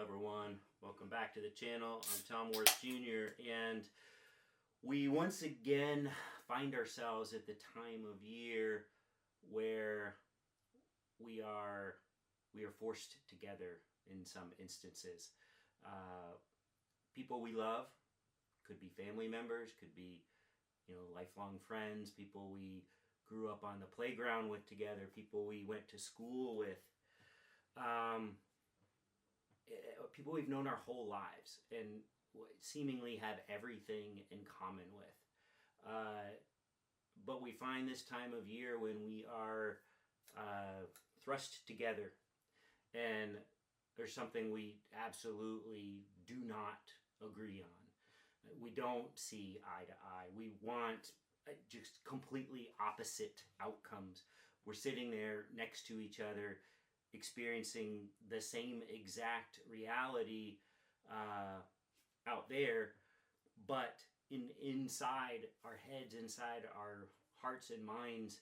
everyone. Welcome back to the channel. I'm Tom Worth Jr. and we once again find ourselves at the time of year where we are forced together in some instances. People we love, could be family members, could be lifelong friends, people we grew up on the playground with together, people we went to school with. People we've known our whole lives and seemingly have everything in common with. But we find this time of year when we are thrust together and there's something we absolutely do not agree on. We don't see eye to eye. We want just completely opposite outcomes. We're sitting there next to each other, experiencing the same exact reality out there, but inside our heads, inside our hearts and minds,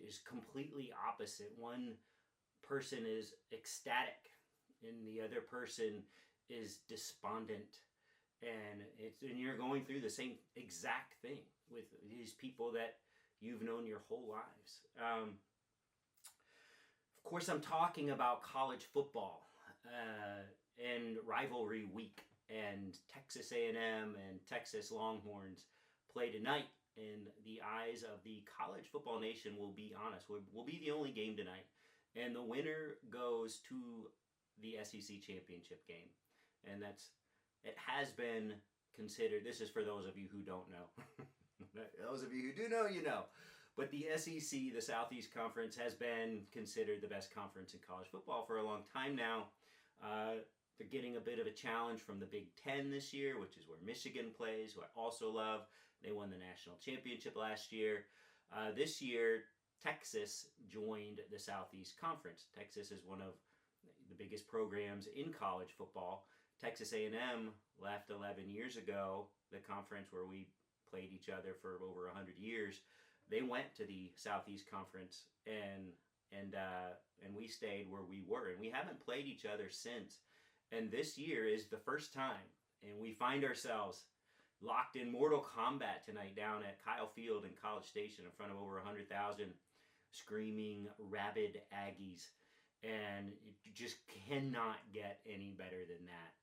is completely opposite. One person is ecstatic and the other person is despondent, and you're going through the same exact thing with these people that you've known your whole lives. Of course, I'm talking about college football and rivalry week, and Texas A&M and Texas Longhorns play tonight. In the eyes of the college football nation, we'll be honest, will be the only game tonight, and the winner goes to the SEC championship game. And it has been considered. This is for those of you who don't know. Those of you who do know, you know. But the SEC, the Southeast Conference, has been considered the best conference in college football for a long time now. They're getting a bit of a challenge from the Big Ten this year, which is where Michigan plays, who I also love. They won the national championship last year. This year, Texas joined the Southeast Conference. Texas is one of the biggest programs in college football. Texas A&M left 11 years ago, the conference where we played each other for over 100 years. They went to the Southeast Conference, and we stayed where we were, and we haven't played each other since. And this year is the first time, and we find ourselves locked in mortal combat tonight down at Kyle Field in College Station in front of over 100,000 screaming, rabid Aggies. And you just cannot get any better than that.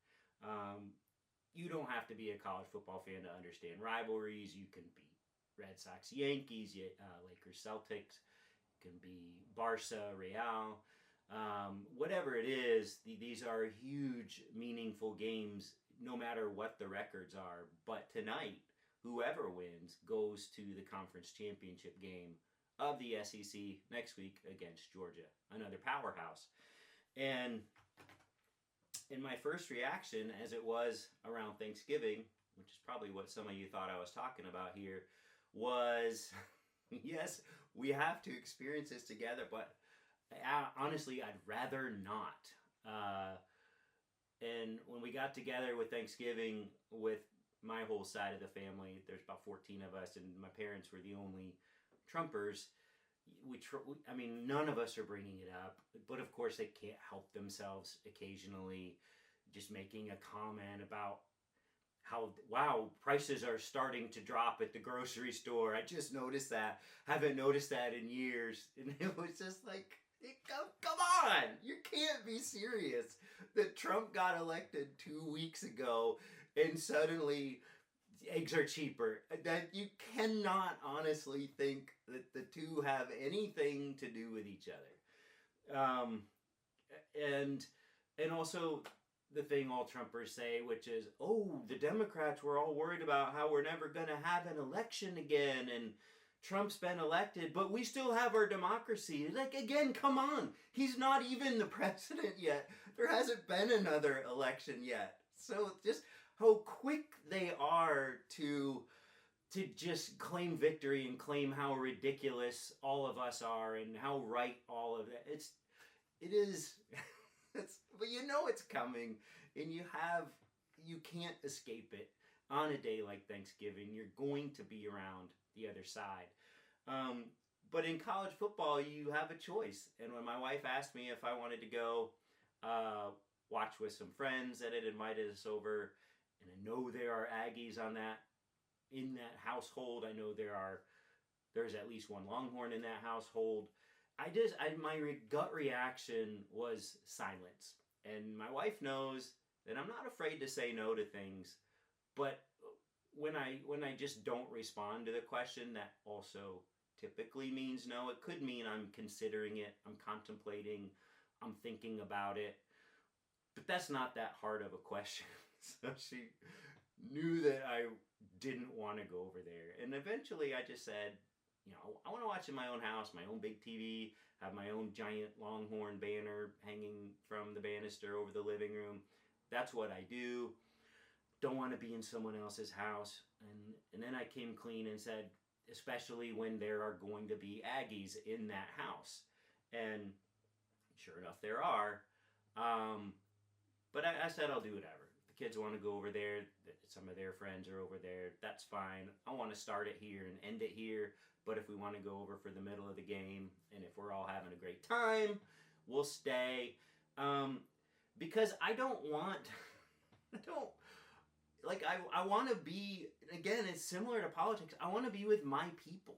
You don't have to be a college football fan to understand rivalries. You can be Red Sox, Yankees, Lakers, Celtics. You can be Barca, Real. Whatever it is, these are huge, meaningful games, no matter what the records are. But tonight, whoever wins goes to the conference championship game of the SEC next week against Georgia, another powerhouse. And in my first reaction, as it was around Thanksgiving, which is probably what some of you thought I was talking about here, was, yes, we have to experience this together, but honestly, I'd rather not. And when we got together with Thanksgiving with my whole side of the family, there's about 14 of us, and my parents were the only Trumpers. None of us are bringing it up, but of course they can't help themselves occasionally just making a comment about how, wow, prices are starting to drop at the grocery store. I just noticed that. Haven't noticed that in years. And it was just like, come on! You can't be serious that Trump got elected 2 weeks ago and suddenly eggs are cheaper. That you cannot honestly think that the two have anything to do with each other. And also the thing all Trumpers say, which is, oh, the Democrats were all worried about how we're never going to have an election again, and Trump's been elected, but we still have our democracy. Like, again, come on. He's not even the president yet. There hasn't been another election yet. So just how quick they are to just claim victory and claim how ridiculous all of us are and how right all of it is. But you know it's coming, and you can't escape it. On a day like Thanksgiving, you're going to be around the other side. But in college football, you have a choice. And when my wife asked me if I wanted to go watch watch with some friends that had invited us over, and I know there are Aggies in that household. I know there's at least one Longhorn in that household. My gut reaction was silence, and my wife knows that I'm not afraid to say no to things, but when I just don't respond to the question, that also typically means no. It could mean I'm considering it, I'm contemplating, I'm thinking about it, but that's not that hard of a question. So she knew that I didn't want to go over there, and eventually I just said, I want to watch in my own house, my own big TV, have my own giant Longhorn banner hanging from the banister over the living room. That's what I do. Don't want to be in someone else's house. And then I came clean and said, especially when there are going to be Aggies in that house. And sure enough, there are. But I said I'll do whatever. If the kids want to go over there, some of their friends are over there, that's fine. I want to start it here and end it here. But if we want to go over for the middle of the game, and if we're all having a great time, we'll stay. Because I want to be, again, it's similar to politics. I want to be with my people.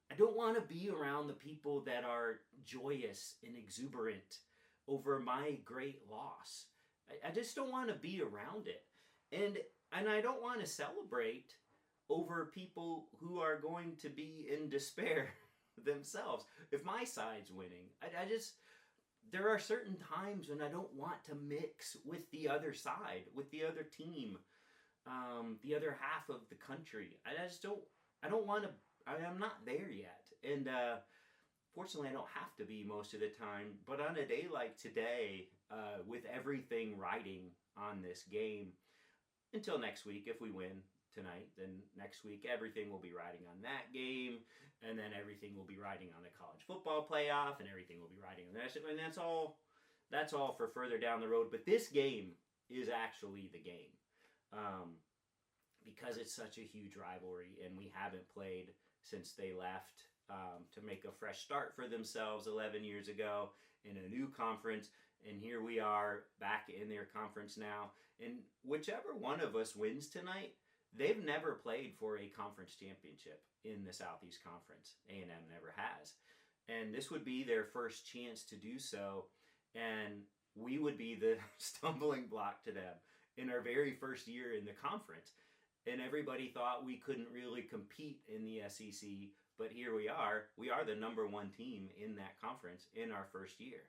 I don't want to be around the people that are joyous and exuberant over my great loss. I just don't want to be around it. And I don't want to celebrate over people who are going to be in despair themselves. If my side's winning, there are certain times when I don't want to mix with the other side, with the other team, the other half of the country. I don't want to, I'm not there yet. And fortunately, I don't have to be most of the time. But on a day like today, with everything riding on this game, until next week, if we win tonight, then next week everything will be riding on that game, and then everything will be riding on the college football playoff, and everything will be riding on that, and that's all for further down the road. But this game is actually the game, because it's such a huge rivalry, and we haven't played since they left to make a fresh start for themselves 11 years ago in a new conference. And here we are back in their conference now. And whichever one of us wins tonight, they've never played for a conference championship in the Southeast Conference. A&M never has. And this would be their first chance to do so. And we would be the stumbling block to them in our very first year in the conference. And everybody thought we couldn't really compete in the SEC. But here we are. We are the number one team in that conference in our first year.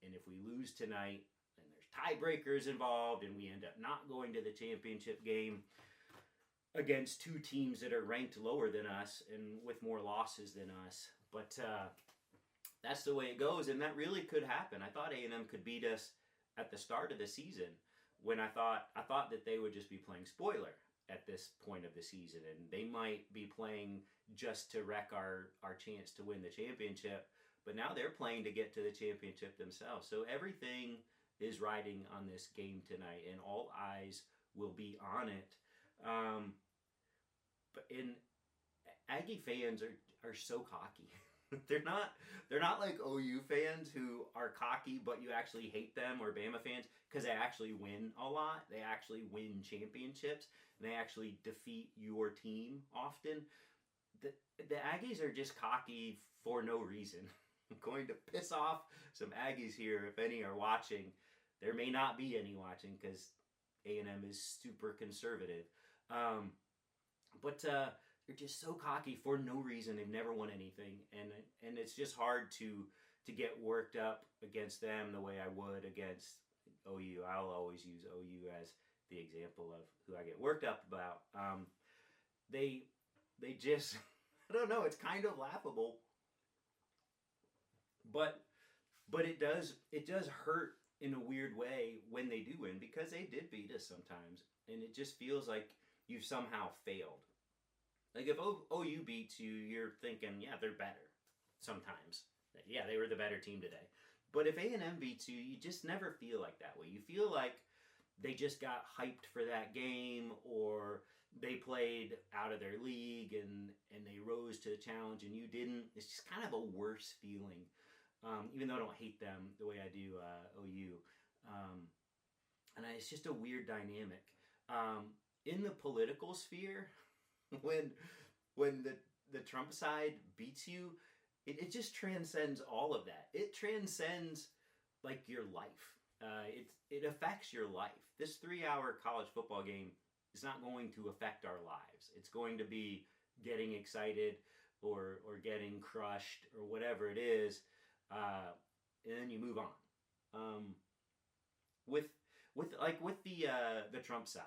And if we lose tonight, and there's tiebreakers involved, and we end up not going to the championship game against two teams that are ranked lower than us and with more losses than us. But that's the way it goes, and that really could happen. I thought A&M could beat us at the start of the season, when I thought that they would just be playing spoiler at this point of the season, and they might be playing just to wreck our chance to win the championship. But now they're playing to get to the championship themselves. So everything is riding on this game tonight, and all eyes will be on it. Aggie fans are so cocky. They're not like OU fans who are cocky, but you actually hate them, or Bama fans, because they actually win a lot. They actually win championships, and they actually defeat your team often. The Aggies are just cocky for no reason. I'm going to piss off some Aggies here, if any are watching. There may not be any watching, because A&M is super conservative. But they're just so cocky for no reason. They've never won anything, and it's just hard to get worked up against them the way I would against OU. I'll always use OU as the example of who I get worked up about. They just, I don't know, it's kind of laughable. But it does hurt in a weird way when they do win, because they did beat us sometimes, and it just feels like you've somehow failed. Like if OU beats you, you're thinking, yeah, they're better. Sometimes, yeah, they were the better team today. But if A&M beats you, you just never feel like that way. You feel like they just got hyped for that game, or they played out of their league and they rose to the challenge and you didn't. It's just kind of a worse feeling. Even though I don't hate them the way I do OU. it's just a weird dynamic. In the political sphere, when the Trump side beats you, it just transcends all of that. It transcends like your life. It affects your life. This 3-hour college football game is not going to affect our lives. It's going to be getting excited or getting crushed or whatever it is, and then you move on. With the Trump side,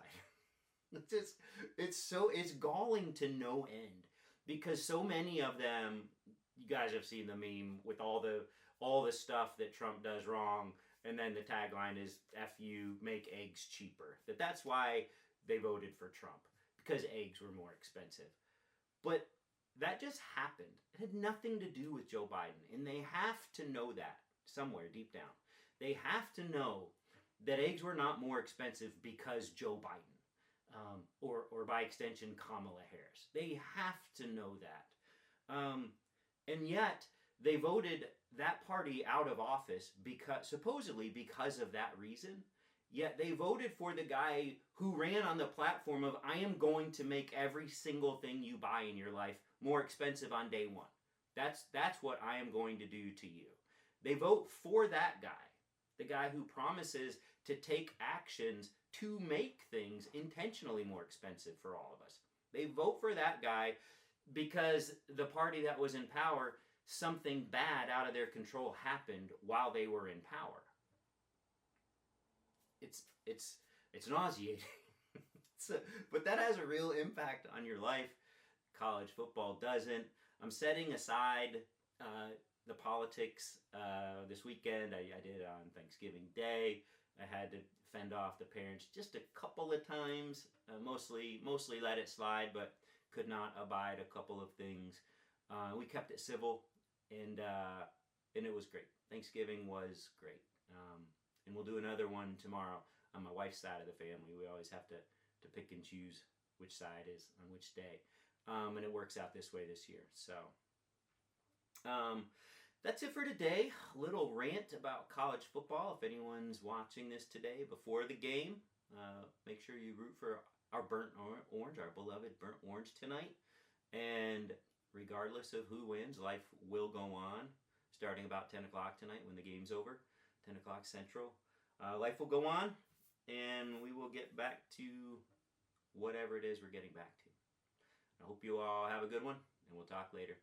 it's galling to no end because so many of them, you guys have seen the meme with all the stuff that Trump does wrong, and then the tagline is "F you, make eggs cheaper." That's why they voted for Trump, because eggs were more expensive. But that just happened. It had nothing to do with Joe Biden, and they have to know that somewhere deep down. They have to know that eggs were not more expensive because Joe Biden, or by extension Kamala Harris. They have to know that. And yet they voted that party out of office supposedly because of that reason. Yet they voted for the guy who ran on the platform of, I am going to make every single thing you buy in your life more expensive on day one. That's what I am going to do to you. They vote for that guy, the guy who promises to take actions to make things intentionally more expensive for all of us. They vote for that guy because the party that was in power, something bad out of their control happened while they were in power. It's nauseating. But that has a real impact on your life. College football doesn't. I'm setting aside the politics this weekend. I did it on Thanksgiving Day. I had to fend off the parents just a couple of times. Mostly let it slide, but could not abide a couple of things. We kept it civil, and it was great. Thanksgiving was great. And we'll do another one tomorrow on my wife's side of the family. We always have to pick and choose which side is on which day. And it works out this way this year. So that's it for today. A little rant about college football. If anyone's watching this today before the game, make sure you root for our burnt orange, our beloved burnt orange tonight. And regardless of who wins, life will go on starting about 10 o'clock tonight when the game's over. 10 o'clock Central. Life will go on, and we will get back to whatever it is we're getting back to. I hope you all have a good one, and we'll talk later.